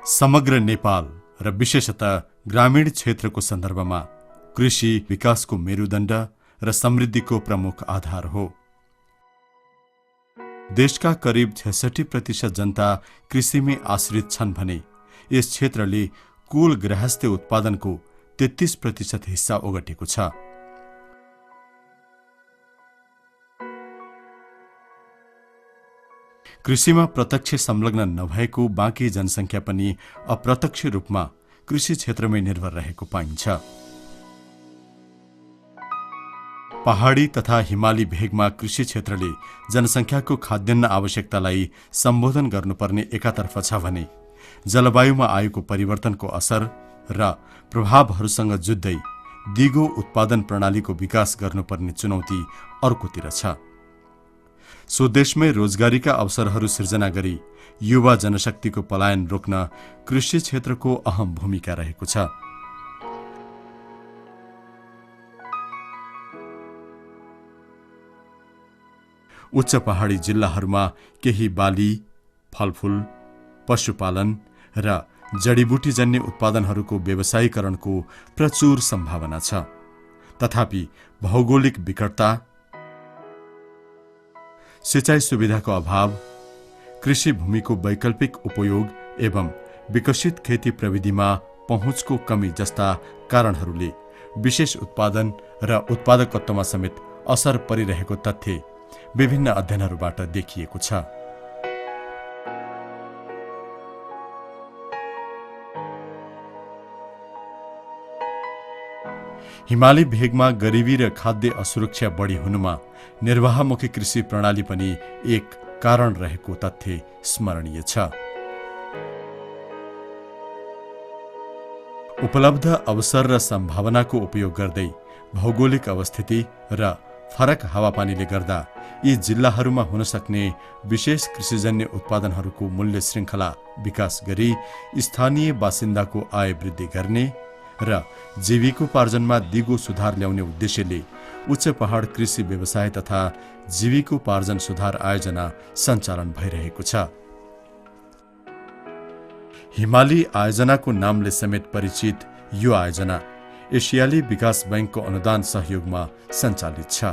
समग्र नेपाल र विशेषतः ग्रामीण क्षेत्रको सन्दर्भमा कृषि विकासको मेरुदण्ड र समृद्धिको प्रमुख आधार हो। देशका करिब 66% जनता कृषिमै आश्रित छन् भने यस क्षेत्रले कुल गृहस्थ्य उत्पादनको 33% हिस्सा ओगटेको छ। कृषिमा प्रत्यक्ष संलग्न नभएको बाँकी जनसङ्ख्या पनि अप्रत्यक्ष रूपमा कृषि क्षेत्रमै निर्भर रहेको पाइन्छ। पहाडी तथा हिमाली भेगमा कृषि क्षेत्रले जनसङ्ख्याको खाद्यान्न आवश्यकतालाई सम्बोधन गर्नुपर्ने एकातर्फ छ भने जलवायुमा आएको परिवर्तनको असर र प्रभावहरूसँग जुझ्दै दिगो उत्पादन प्रणालीको विकास गर्नुपर्ने चुनौती अर्कोतिर छ। स्वदेशमै रोजगारीका अवसरहरू सिर्जना गरी युवा जनशक्तिको पलायन रोक्न कृषि क्षेत्रको अहम भूमिका रहेको छ। उच्च पहाडी जिल्लाहरूमा केही बाली, फलफूल, पशुपालन र जडीबुटीजन्य उत्पादनहरूको व्यवसायीकरणको प्रचुर सम्भावना छ। तथापि भौगोलिक विकटता, सिंचाइ सुविधाको अभाव, कृषि भूमिको वैकल्पिक उपयोग एवं विकसित खेती प्रविधिमा पहुँचको कमी जस्ता कारणहरूले विशेष उत्पादन र उत्पादकत्वमा समेत असर परिरहेको तथ्य विभिन्न अध्ययनहरूबाट देखिएको छ। हिमाली भेगमा गरिबी र खाद्य असुरक्षा बढी हुनुमा निर्वाहमुखी कृषि प्रणाली पनि एक कारण रहेको तथ्य स्मरणीय छ। उपलब्ध अवसर र सम्भावनाको उपयोग गर्दै भौगोलिक अवस्थिति र फरक हावापानीले गर्दा यी जिल्लाहरूमा हुन सक्ने विशेष कृषिजन्य उत्पादनहरूको मूल्य श्रृङ्खला विकास गरी स्थानीय बासिन्दाको आय वृद्धि गर्ने र जीविकोपार्जनमा दिगो सुधार ल्याउने उद्देश्यले उच्च पहाड कृषि व्यवसाय तथा जीविकोपार्जन सुधार आयोजना सञ्चालन भइरहेको छ। हिमाली आयोजनाको नामले समेत परिचित यो आयोजना एसियाली विकास बैंकको अनुदान सहयोगमा सञ्चालित छ।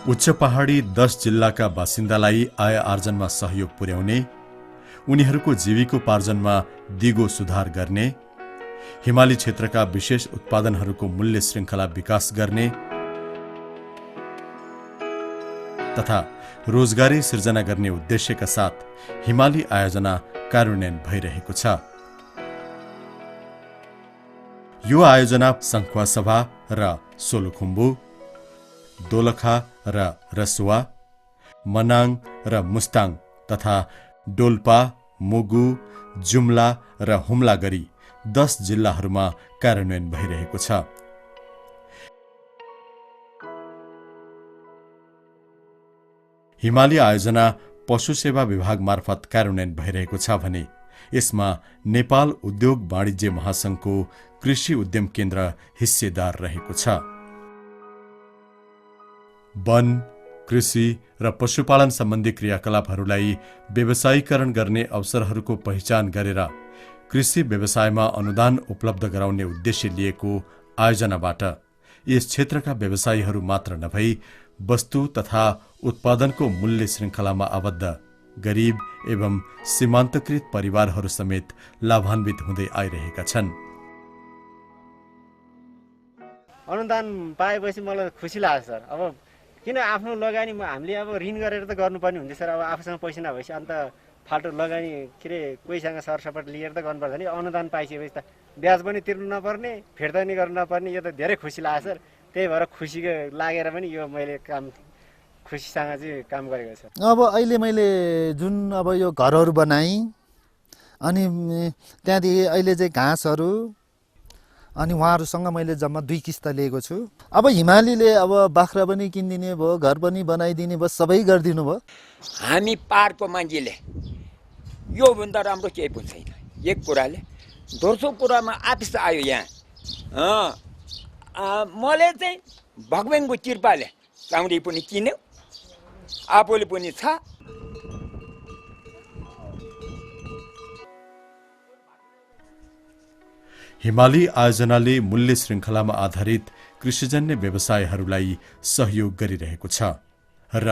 उच्च पहाडी 10 जिल्लाका बासिन्दालाई आय आर्जनमा सहयोग पुर्याउने, उनीहरूको जीविकोपार्जनमा दिगो सुधार गर्ने, हिमाली क्षेत्रका विशेष उत्पादनहरूको मूल्य श्रृङ्खला विकास गर्ने तथा रोजगारी सिर्जना गर्ने उद्देश्यका साथ हिमाली आयोजना कार्यान्वयन भइरहेको छ। यो आयोजना सङ्खुवासभा र सोलुखुम्बु, दोलखा र रसुवा, मनाङ र मुस्ताङ तथा डोल्पा, मुगु, जुम्ला र हुम्ला गरी 10 जिल्लाहरूमा कार्यान्वयन भइरहेको छ। हिमाली आयोजना पशु सेवा विभाग मार्फत कार्यान्वयन भइरहेको छ भने यसमा नेपाल उद्योग वाणिज्य महासंघको कृषि उद्यम केन्द्र हिस्सेदार रहेको छ। वन, कृषि र पशुपालन सम्बन्धी क्रियाकलापहरूलाई व्यवसायीकरण गर्ने अवसरहरूको पहिचान गरेर कृषि व्यवसायमा अनुदान उपलब्ध गराउने उद्देश्य लिएको आयोजनाबाट यस क्षेत्रका व्यवसायीहरू मात्र नभई वस्तु तथा उत्पादनको मूल्य श्रृङ्खलामा आबद्ध गरीब एवं सीमान्तकृत परिवारहरू समेत लाभान्वित हुँदै आइरहेका छन्। अनुदान पाएपछि मलाई खुसी लाग्छ सर। अब किन आफ्नो लगानी हामीले अब ऋण गरेर त गर्नुपर्ने हुन्छ सर। अब आफूसँग पैसा नभएपछि अन्त फाल्टो लगानी के अरे कोहीसँग सरसपट लिएर त गर्नुपर्छ नि। अनुदान पाइसकेपछि त ब्याज पनि तिर्नु नपर्ने, फिर्ता नि गर्नु नपर्ने, यो त धेरै खुसी लाग्छ सर। त्यही भएर खुसीको लागेर पनि यो मैले काम खुसीसँग चाहिँ काम गरेको छ। अब अहिले मैले जुन अब यो घरहरू बनाएँ अनि त्यहाँदेखि अहिले चाहिँ घाँसहरू अनि उहाँहरूसँग मैले जम्मा 2 किस्ता लिएको छु। अब हिमालीले अब बाख्रा पनि किनिदिने भयो, घर पनि बनाइदिने भयो, सबै गरिदिनु भयो। हामी पारको मान्छेले योभन्दा राम्रो केही पनि छैन। एक कुराले दोस्रो कुरामा आफिस आयो यहाँ मैले चाहिँ भगवानको कृपाले चाउरी पनि किन्यो, आफूले पनि छ हिमाली आयोजनाले मूल्य श्रृङ्खलामा आधारित कृषिजन्य व्यवसायहरूलाई सहयोग गरिरहेको छ र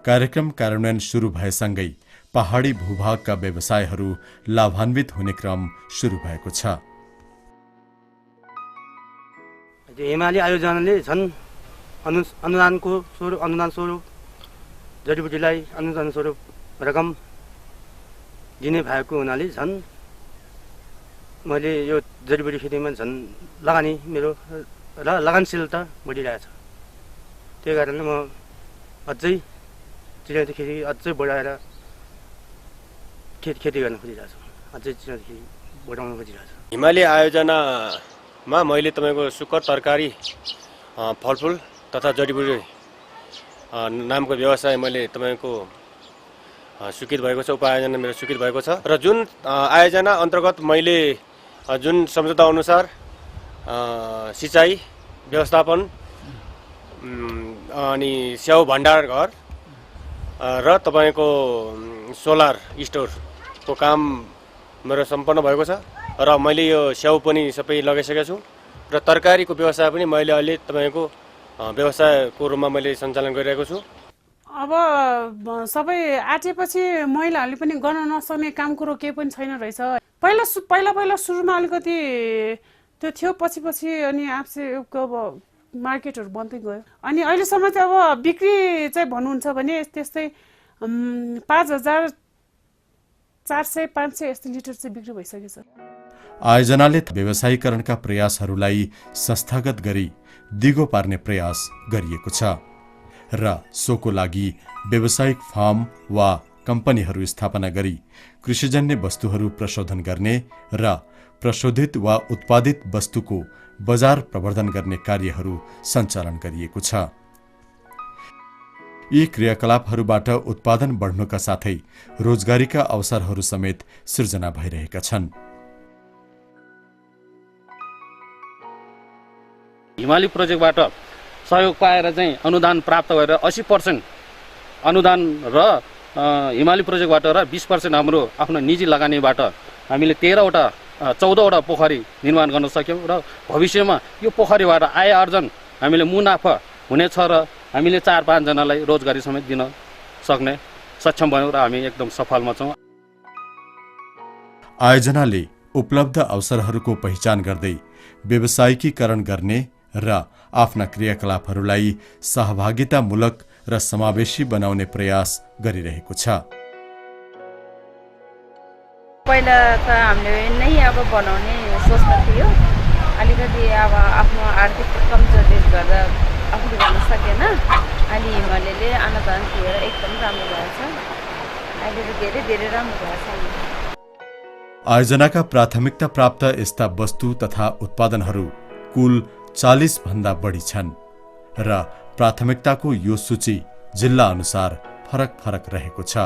कार्यक्रम कार्यान्वयन सुरु भएसँगै पहाडी भूभागका व्यवसायहरू लाभान्वित हुने क्रम सुरु भएको छ। हिमाली आयोजनाले झन् अनुदान स्वरूप जडीबुटीलाई अनुदान स्वरूप रकम दिने भएको हुनाले झन् मैले यो जडीबुटी खेतीमा झन् लगानी मेरो र लगनशीलता बढिरहेछ। त्यही कारणले म अझै चिनाइतो खेती अझै बढाएर खेती गर्न खोजिरहेछु, अझै चिनाइतो खेती बढाउन खोजिरहेछु। हिमाली आयोजनामा मैले तपाईँको सुक्खर तरकारी फलफुल तथा जडीबुटी नामको व्यवसाय मैले तपाईँको स्वीकृत भएको छ, उपायोजना मेरो स्वीकृत भएको छ र जुन आयोजना अन्तर्गत मैले जुन सम्झौता अनुसार सिँचाइ व्यवस्थापन अनि स्याउ भण्डार घर र तपाईँको सोलर स्टोरको काम मेरो सम्पन्न भएको छ र मैले यो स्याउ पनि सबै लगाइसकेको छु र तरकारीको व्यवसाय पनि मैले अहिले तपाईँको व्यवसायको रूपमा मैले सञ्चालन गरिरहेको छु। अब सबै आँटेपछि महिलाहरूले पनि गर्न नसक्ने काम कुरो केही पनि छैन रहेछ। पहिला सुरुमा अलिकति त्यो थियो, पछि अनि आफसे अब मार्केटहरू बन्दै गयो अनि अहिलेसम्म चाहिँ अब बिक्री चाहिँ भन्नुहुन्छ भने त्यस्तै 5,400-500 यस्तो लिटर चाहिँ बिक्री भइसकेको छ। आयोजनाले व्यवसायीकरणका प्रयासहरूलाई संस्थागत गरी दिगो पार्ने प्रयास गरिएको छ र सोको लागि व्यावसायिक फार्म वा कम्पनीहरू स्थापना गरी कृषिजन्य वस्तुहरू प्रशोधन गर्ने र प्रशोधित वा उत्पादित वस्तुको बजार प्रवर्धन गर्ने कार्यहरू सञ्चालन गरिएको छ। यी क्रियाकलापहरूबाट उत्पादन बढ्नुका साथै रोजगारीका अवसरहरू समेत सृजना भइरहेका छन्। हिमाली प्रोजेक्टबाट सहयोग पाएर चाहिँ अनुदान प्राप्त गरेर 80% अनुदान र हिमाली प्रोजेक्टबाट र 20% हाम्रो आफ्नो निजी लगानीबाट हामीले 14वटा पोखरी निर्माण गर्न सक्यौँ र भविष्यमा यो पोखरीबाट आय आर्जन हामीले मुनाफा हुनेछ र हामीले 4-5 जनालाई रोजगारी समेत दिन सक्ने सक्षम भयौँ र हामी एकदम सफलमा छौँ। आयोजनाले उपलब्ध अवसरहरूको पहिचान गर्दै व्यवसायिकीकरण गर्ने र आफ्ना क्रियाकलापहरूलाई सहभागितामूलक र समावेशी बनाउने प्रयास गरिरहेको छ। पहिला त हामीले नै अब बनाउने सोच्न थियो, अलिकति अब आफ्नो आर्थिक कमजोरी गर्दा आफूले गर्न सकेन। अनि हिमालयले अनुदान दिएर एकदम राम्रो भएछ, अहिले त धेरै राम्रो भएछ। आयोजनाका प्राथमिकता प्राप्त यस्ता वस्तु तथा उत्पादनहरू कुल 40 भन्दा बढी छन् र प्राथमिकताको यो सूची जिल्ला अनुसार फरक रहेको छ।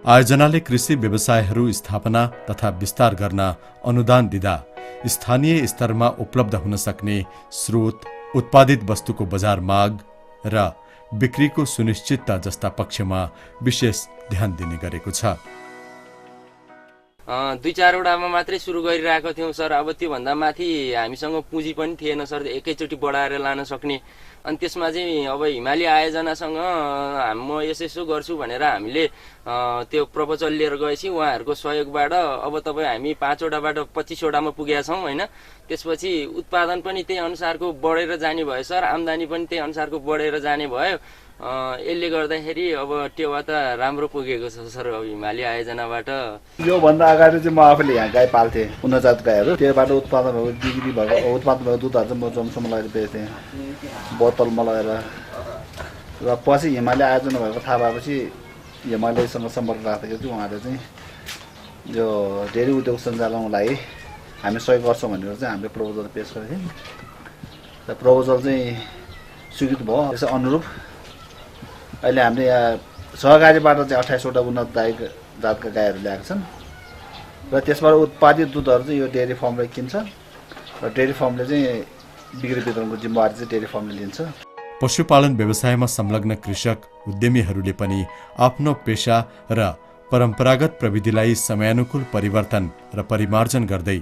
आयोजनाले कृषि व्यवसायहरू स्थापना तथा विस्तार गर्न अनुदान दिँदा स्थानीय स्तरमा उपलब्ध हुन सक्ने स्रोत, उत्पादित वस्तुको बजार माग र बिक्रीको सुनिश्चितता जस्ता पक्षमा विशेष ध्यान दिने गरेको छ। 2-4 वटामा मात्रै सुरु गरिरहेको थियौँ सर। अब त्योभन्दा माथि हामीसँग पुँजी पनि थिएन सर, एकैचोटि बढाएर लान सक्ने। अनि त्यसमा चाहिँ अब हिमाली आयोजनासँग म यसो गर्छु भनेर हामीले त्यो प्रपोजल लिएर गएपछि उहाँहरूको सहयोगबाट अब तपाईँ हामी 5 वटाबाट 25 वटामा पुगेका छौँ होइन। त्यसपछि उत्पादन पनि त्यही अनुसारको बढेर जाने भयो सर, आम्दानी पनि त्यही अनुसारको बढेर जाने भयो। यसले गर्दाखेरि अब टेवा त राम्रो पुगेको छ सर हिमाली आयोजनाबाट। योभन्दा अगाडि चाहिँ म आफूले यहाँ गाई पाल्थेँ, उन्नत गाईहरू। त्योबाट उत्पादन भएको बिक्री भएको उत्पादन भएको दुधहरू चाहिँ म जमसम्म लगाएर बेच्थेँ, बोतलमा लगाएर। र पछि हिमाली आयोजना भएको थाहा भएपछि हिमालयसँग सम्पर्क राख्दाखेरि चाहिँ उहाँले चाहिँ यो डेरी उद्योग सञ्चालनको लागि हामी सहयोग गर्छौँ भनेर चाहिँ हामीले प्रपोजल पेस गरेको थियौँ र प्रपोजल चाहिँ स्वीकृत भयो। त्यसै अनुरूप अहिले हामीले यहाँ सहकारीबाट चाहिँ 28 वटा उन्नत जातका गाईहरू ल्याएका छन् र त्यसबाट उत्पादित दुधहरू चाहिँ यो डेयरी फार्मले किन्छ र डेयरी फार्मले चाहिँ बिक्री वितरणको जिम्मेवारी चाहिँ डेयरी फार्मले लिन्छ। पशुपालन व्यवसायमा संलग्न कृषक उद्यमीहरूले पनि आफ्नो पेशा र परम्परागत प्रविधिलाई समयानुकूल परिवर्तन र परिमार्जन गर्दै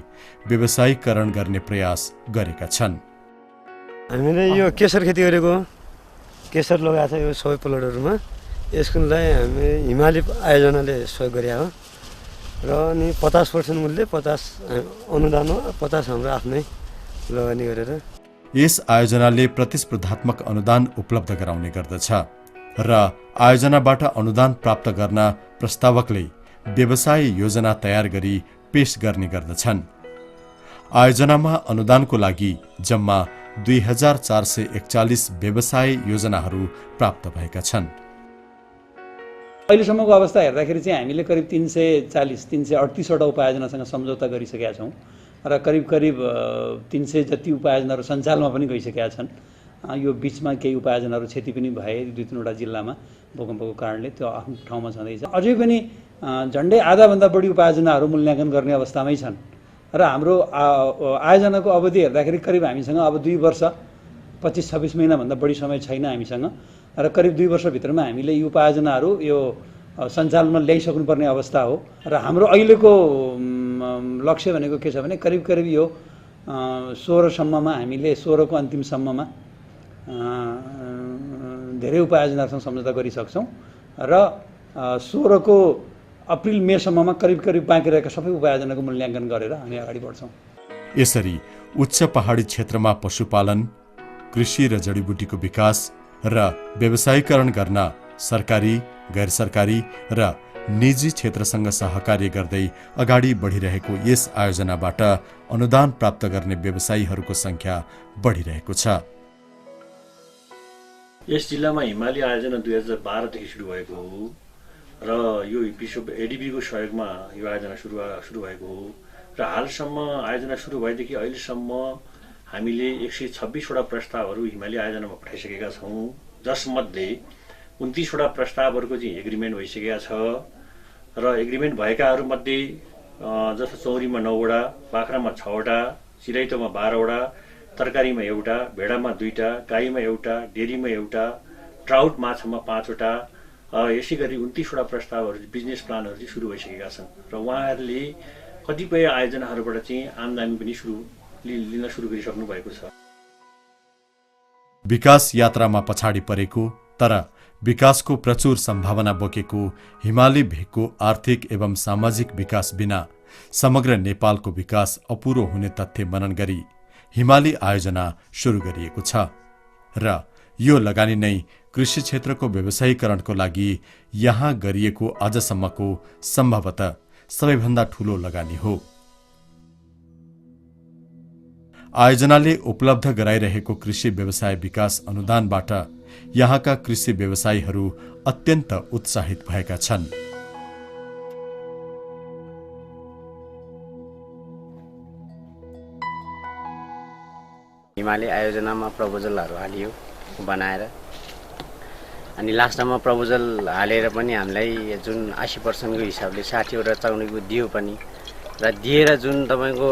व्यवसायीकरण गर्ने प्रयास गरेका छन्। हामीले यो केशर खेती गरेको, केशर लगाएको छ यो सबै प्लटहरूमा। यसको लागि हामी हिमाली आयोजनाले सहयोग गरे हो र अनि 50% मूल्य 50 अनुदान हो, 50 हाम्रो आफ्नै लगानी गरेर। यस आयोजनाले प्रतिस्पर्धात्मक अनुदान उपलब्ध गराउने गर्दछ र आयोजनाबाट अनुदान प्राप्त गर्न प्रस्तावकले व्यवसाय योजना तयार गरी पेश गर्ने गर्दछन्। आयोजनामा अनुदानको लागि जम्मा 2441 व्यवसाय योजनाहरू प्राप्त भएका छन्। अहिलेसम्मको अवस्था हेर्दाखेरि चाहिँ हामीले करिब 338वटा उपायोजनासँग सम्झौता गरिसकेका छौँ र करिब 300 जति उपायोजनाहरू सञ्चालनमा पनि गइसकेका छन्। यो बिचमा केही उपायोजनाहरू क्षति पनि भए 2-3वटा जिल्लामा भूकम्पको कारणले, त्यो आफ्नो ठाउँमा छँदैछ। अझै पनि झन्डै आधाभन्दा बढी उपायोजनाहरू मूल्याङ्कन गर्ने अवस्थामै छन् र हाम्रो आयोजनाको अवधि हेर्दाखेरि करिब हामीसँग अब 2 वर्ष 25-26 महिनाभन्दा बढी समय छैन हामीसँग र करिब 2 वर्षभित्रमा हामीले यो उपायोजनाहरू यो सञ्चालनमा ल्याइसक्नुपर्ने अवस्था हो र हाम्रो अहिलेको लक्ष्य भनेको के छ भने करिब यो 16 सम्ममा हामीले 16 को अन्तिमसम्ममा धेरै उपायोजनाहरूसँग सम्झौता गरिसक्छौँ र 16 को अप्रिल मेसम्ममा करिब बाँकी रहेका सबै उपायोजनाको मूल्याङ्कन गरेर हामी अगाडि बढ्छौँ। यसरी उच्च पहाडी क्षेत्रमा पशुपालन, कृषि र जडीबुटीको विकास र व्यवसायीकरण गर्न सरकारी, गैर सरकारी र निजी क्षेत्रसँग सहकार्य गर्दै अगाडि बढिरहेको यस आयोजनाबाट अनुदान प्राप्त गर्ने व्यवसायीहरूको संख्या बढिरहेको छ। यस जिल्लामा हिमाली आयोजना 2012 देखि सुरु भएको हो र यो विश्व एडिबीको सहयोगमा यो आयोजना सुरु भएको हो र हालसम्म आयोजना सुरु भएदेखि अहिलेसम्म हामीले 126वटा प्रस्तावहरू हिमाली आयोजनामा पठाइसकेका छौँ, जसमध्ये 29वटा प्रस्तावहरूको चाहिँ एग्रिमेन्ट भइसकेका छ र एग्रिमेन्ट भएकाहरूमध्ये जस्तो चौरीमा 9वटा, बाख्रामा 6वटा, चिराइतोमा 12वटा, तरकारीमा 1वटा, भेडामा 2टा, गाईमा 1वटा, डेरीमा 1वटा, ट्राउट माछामा 5वटा, यसै गरी 29वटा प्रस्तावहरू बिजनेस प्लानहरू चाहिँ सुरु भइसकेका छन् र उहाँहरूले कतिपय आयोजनाहरूबाट चाहिँ आमदामी पनि लिन सुरु गरिसक्नु भएको छ। विकास यात्रामा पछाडि परेको तर विकासको प्रचुर सम्भावना बोकेको हिमाली भेगको आर्थिक एवं सामाजिक विकास बिना समग्र नेपालको विकास अपुरो हुने तथ्य मनन गरी हिमाली आयोजना सुरु गरिएको छ र यो लगानी नै कृषि क्षेत्रको व्यवसायीकरणको लागि यहाँ गरिएको आजसम्मको सम्भवतः सबैभन्दा ठूलो लगानी हो। आयोजनाले उपलब्ध गराइरहेको कृषि व्यवसाय विकास अनुदानबाट यहाँका कृषि व्यवसायीहरू अत्यन्त उत्साहित भएका छन्। हिमाली आयोजनामा प्रपोजलहरू हालियो बनाएर, अनि लास्टमा प्रपोजल हालेर पनि हामीलाई जुन 80% को हिसाबले 60वटा चाउरीको दियो पनि र दिएर जुन तपाईँको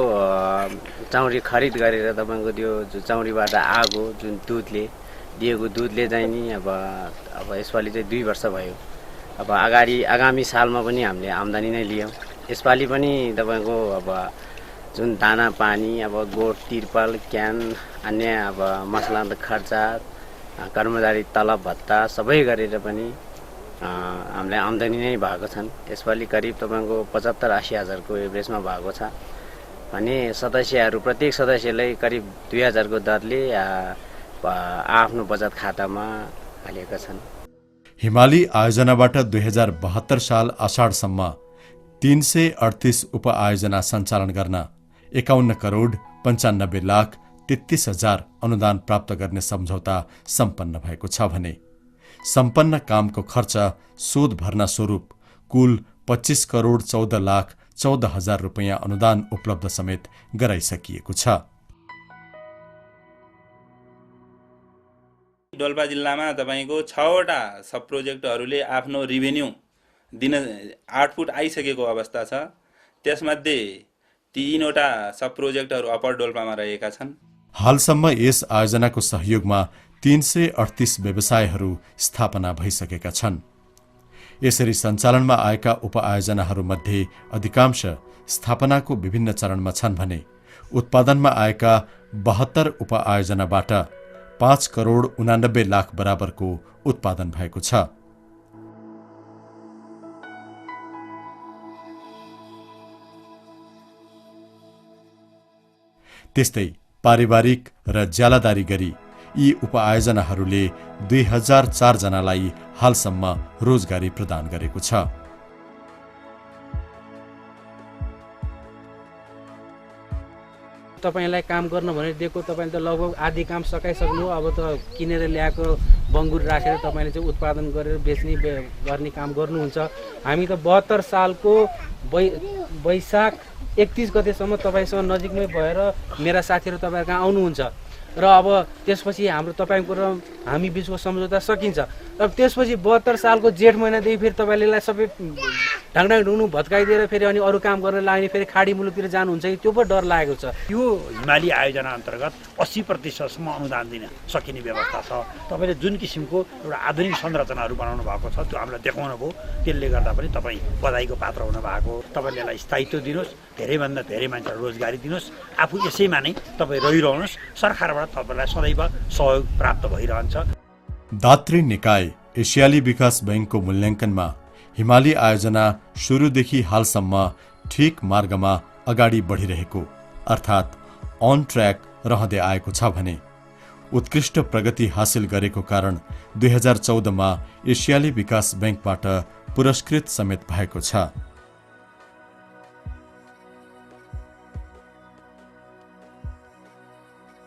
चाउरी खरिद गरेर तपाईँको त्यो चाउरीबाट आएको जुन दुधले दिएको दुधले चाहिँ नि अब यसपालि चाहिँ 2 वर्ष भयो। अब आगामी सालमा पनि हामीले आम्दानी नै लियौँ। यसपालि पनि तपाईँको अब जुन दाना पानी, अब गोठ, तिरपाल, क्यान, अन्य अब मसला खर्चा, कर्मचारी तलब भत्ता सबै गरेर पनि हामीलाई आम्दानी नै भएको छन्। यसपालि करिब तपाईँको 75-80 हजारको एभरेजमा भएको छ भने सदस्यहरू प्रत्येक सदस्यलाई करिब 2000 को दरले आफ्नो बचत खातामा हालेका छन्। हिमाली आयोजनाबाट 2072 साल आषाढसम्म 338 उपआयोजना सञ्चालन गर्न 51 करोड 95 लाख 33 हजार अनुदान प्राप्त गर्ने सम्झौता सम्पन्न भएको छ भने सम्पन्न कामको खर्च शोध भर्ना स्वरूप कुल 25 करोड 14 लाख 14 हजार रुपैयाँ अनुदान उपलब्ध समेत गराइसकिएको छ। डोल्पा जिल्लामा तपाईको 6वटा सब प्रोजेक्टहरूले आफ्नो रेभेन्यू दिन 8 फुट आइसकेको अवस्था छ। त्यसमध्ये 3वटा सब प्रोजेक्टहरू अप्पर डोल्पामा रहेका छन्। हालसम्म यस आयोजनाको सहयोगमा 338 व्यवसायहरू स्थापना भइसकेका छन्। यसरी सञ्चालनमा आएका उपआयोजनाहरूमध्ये अधिकांश स्थापनाको विभिन्न चरणमा छन् भने उत्पादनमा आएका 72 उपआयोजनाबाट 5,89,00,000 बराबरको उत्पादन भएको छ। त्यस्तै पारिवारिक र ज्यालादारी गरी यी उपआयोजनाहरूले 2004 जनालाई हालसम्म रोजगारी प्रदान गरेको छ। तपाईलाई काम गर्न भनेर दिएको, तपाईँले त लगभग आधी काम सकाइसक्नु। अब त किनेर ल्याएको बङ्गुर राखेर तपाईँले चाहिँ उत्पादन गरेर बेच्ने गर्ने काम गर्नुहुन्छ। हामी त 72 सालको वैशाख 31 गतेसम्म तपाईँसँग नजिकमै भएर मेरा साथीहरू तपाईँहरू कहाँ आउनुहुन्छ र अब त्यसपछि हाम्रो तपाईँको र हामी बिचको सम्झौता सकिन्छ। अब त्यसपछि 72 सालको जेठ महिनादेखि फेरि तपाईँले सबै ढाङढाङ ढुङ्नु भत्काइदिएर फेरि अनि अरू काम गर्न लाग्ने, फेरि खाडी मुलुकतिर जानुहुन्छ कि त्यो पो डर लागेको छ। यो हिमाली आयोजना अन्तर्गत 80% अनुदान दिन सकिने व्यवस्था छ। तपाईँले जुन किसिमको एउटा आधुनिक संरचनाहरू बनाउनु भएको छ त्यो हामीलाई देखाउनु भयो। त्यसले गर्दा पनि तपाईँ बधाईको पात्र हुनु भएको। तपाईँले यसलाई स्थायित्व दिनुहोस्, धेरैभन्दा धेरै मान्छेलाई रोजगारी दिनुहोस्, आफू यसैमा नै तपाईँ रहिरहनुहोस्। सरकारबाट तपाईँलाई सदैव सहयोग प्राप्त भइरहन्छ। दात्री निकाय एसियाली विकास बैंकको मूल्याङ्कनमा हिमाली आयोजना सुरुदेखि हालसम्म ठिक मार्गमा अगाडि बढिरहेको अर्थात् अन ट्र्याक रहँदै आएको छ भने उत्कृष्ट प्रगति हासिल गरेको कारण 2014 मा एसियाली विकास बैंकबाट पुरस्कृत समेत भएको छ।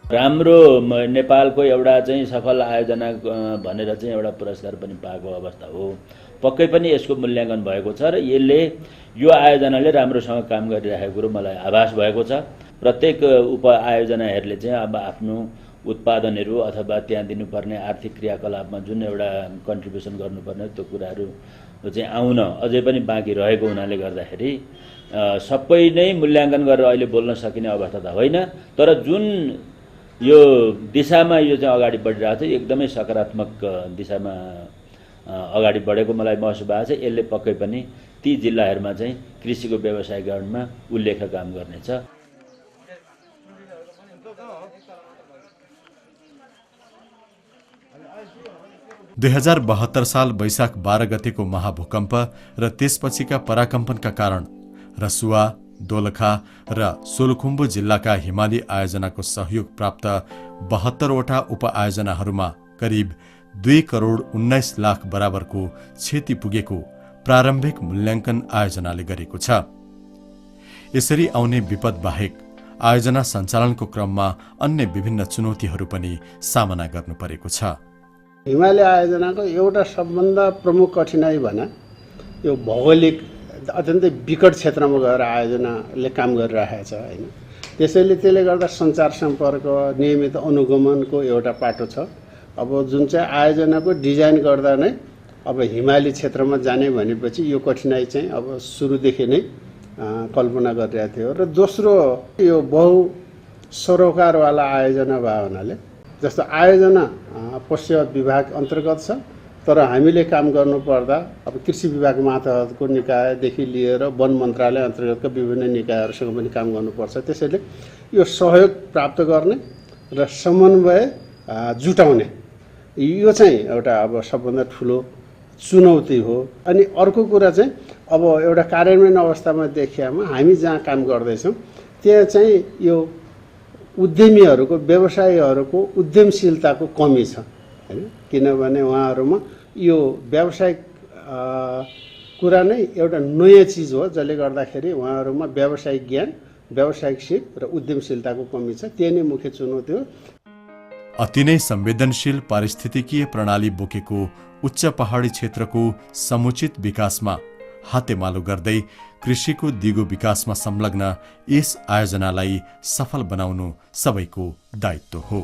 राम्रो नेपालको एउटा चाहिँ सफल आयोजना भनेर चाहिँ एउटा पुरस्कार पनि पाएको अवस्था हो। पक्कै पनि यसको मूल्याङ्कन भएको छ र यसले यो आयोजनाले राम्रोसँग काम गरिरहेको कुरो मलाई आभास भएको छ। प्रत्येक उपआयोजनाहरूले चाहिँ अब आफ्नो उत्पादनहरू अथवा त्यहाँ दिनुपर्ने आर्थिक क्रियाकलापमा जुन एउटा कन्ट्रिब्युसन गर्नुपर्ने त्यो कुराहरू चाहिँ आउन अझै पनि बाँकी रहेको हुनाले गर्दाखेरि सबै नै मूल्याङ्कन गरेर अहिले बोल्न सकिने अवस्था त होइन। तर जुन यो दिशामा यो चाहिँ अगाडि बढिरहेको छ, एकदमै सकारात्मक दिशामा अगाडि बढेको मलाई महसुस भएको छ। यसले पक्कै पनि ती जिल्लाहरूमा चाहिँ कृषिको व्यवसायीकरणमा उल्लेख्य काम गर्नेछ। दुई 2072 साल वैशाख 12 गतेको महाभूकम्प र त्यसपछिका पराकम्पनका कारण रसुवा, दोलखा र सोलुखुम्बु जिल्लाका हिमाली आयोजनाको सहयोग प्राप्त 72वटा उपआयोजनाहरूमा करिब 2,19,00,000 बराबरको क्षति पुगेको प्रारम्भिक मूल्याङ्कन आयोजनाले गरेको छ। यसरी आउने विपद बाहेक आयोजना सञ्चालनको क्रममा अन्य विभिन्न चुनौतीहरू पनि सामना गर्नु परेको छ। हिमाली आयोजनाको एउटा सबभन्दा प्रमुख कठिनाइ भने यो भौगोलिक अत्यन्तै विकट क्षेत्रमा गएर आयोजनाले काम गरिरहेको छ होइन। त्यसले गर्दा सञ्चार सम्पर्क, नियमित अनुगमनको एउटा पाटो छ। अब जुन चाहिँ आयोजनाको डिजाइन गर्दा नै अब हिमाली क्षेत्रमा जाने भनेपछि यो कठिनाइ चाहिँ अब सुरुदेखि नै कल्पना गरिरहेको थियो। र दोस्रो यो बहु सरोकारवाला आयोजना भए हुनाले जस्तो आयोजना पश्च विभाग अन्तर्गत छ, तर हामीले काम गर्नुपर्दा अब कृषि विभाग मातहतको निकायदेखि लिएर वन मन्त्रालय अन्तर्गतका विभिन्न निकायहरूसँग पनि काम गर्नुपर्छ। त्यसैले यो सहयोग प्राप्त गर्ने र समन्वय जुटाउने यो चाहिँ एउटा अब सबभन्दा ठुलो चुनौती हो। अनि अर्को कुरा चाहिँ अब एउटा कार्यान्वयन अवस्थामा देखिएमा हामी जहाँ काम गर्दैछौँ त्यहाँ चाहिँ यो उद्यमीहरूको, व्यवसायीहरूको उद्यमशीलताको कमी छ हैन। किनभने उहाँहरूमा यो व्यावसायिक कुरा नै एउटा नयाँ चिज हो, जसले गर्दाखेरि उहाँहरूमा व्यावसायिक ज्ञान, व्यावसायिक सिप र उद्यमशीलताको कमी छ। त्यही नै मुख्य चुनौती हो। अति नै संवेदनशील पारिस्थितिकीय प्रणाली बोकेको उच्च पहाडी क्षेत्रको समुचित विकासमा हातेमालो गर्दै कृषिको दिगो विकासमा संलग्न यस आयोजनालाई सफल बनाउनु सबैको दायित्व हो।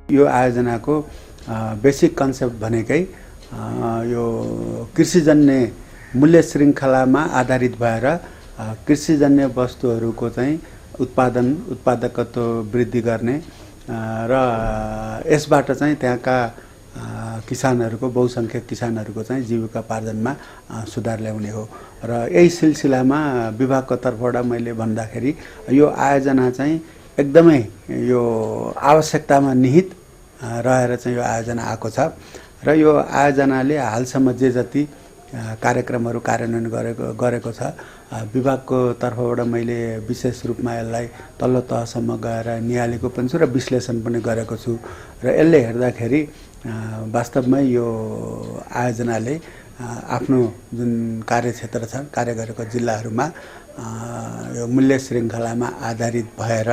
यो आयोजनाको बेसिक कन्सेप्ट भनेकै यो कृषिजन्य मूल्य श्रृङ्खलामा आधारित भएर कृषिजन्य वस्तुहरूको चाहिँ उत्पादकत्व वृद्धि गर्ने र यसबाट चाहिँ त्यहाँका किसानहरूको बहुसङ्ख्यक किसानहरूको चाहिँ जीविकोपार्जनमा सुधार ल्याउने हो र यही सिलसिलामा विभागको तर्फबाट मैले भन्दाखेरि यो आयोजना चाहिँ एकदमै यो आवश्यकतामा निहित रहेर चाहिँ यो आयोजना आएको छ र यो आयोजनाले हालसम्म जे जति कार्यक्रमहरू कार्यान्वयन गरेको छ विभागको तर्फबाट मैले विशेष रूपमा यसलाई तल्लो तहसम्म गएर निहालेको पनि छु र विश्लेषण पनि गरेको छु र यसले हेर्दाखेरि वास्तवमै यो आयोजनाले आफ्नो जुन कार्यक्षेत्र छ कार्य गरेको जिल्लाहरूमा यो मूल्य श्रृङ्खलामा आधारित भएर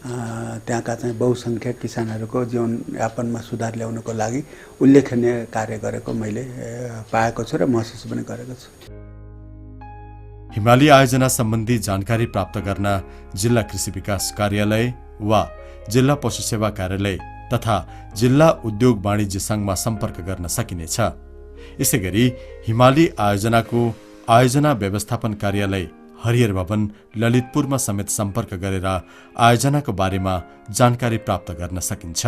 त्यहाँका चाहिँ बहुसङ्ख्यक किसानहरूको जीवनयापनमा सुधार ल्याउनको लागि उल्लेखनीय कार्य गरेको मैले पाएको छु र महसुस पनि गरेको छु। हिमाली आयोजना सम्बन्धी जानकारी प्राप्त गर्न जिल्ला कृषि विकास कार्यालय वा जिल्ला पशु सेवा कार्यालय तथा जिल्ला उद्योग वाणिज्य सङ्घमा सम्पर्क गर्न सकिनेछ। यसैगरी हिमाली आयोजनाको आयोजना व्यवस्थापन कार्यालय हरिहर भवन ललितपुरमा समेत सम्पर्क गरेर आयोजनाको बारेमा जानकारी प्राप्त गर्न सकिन्छ।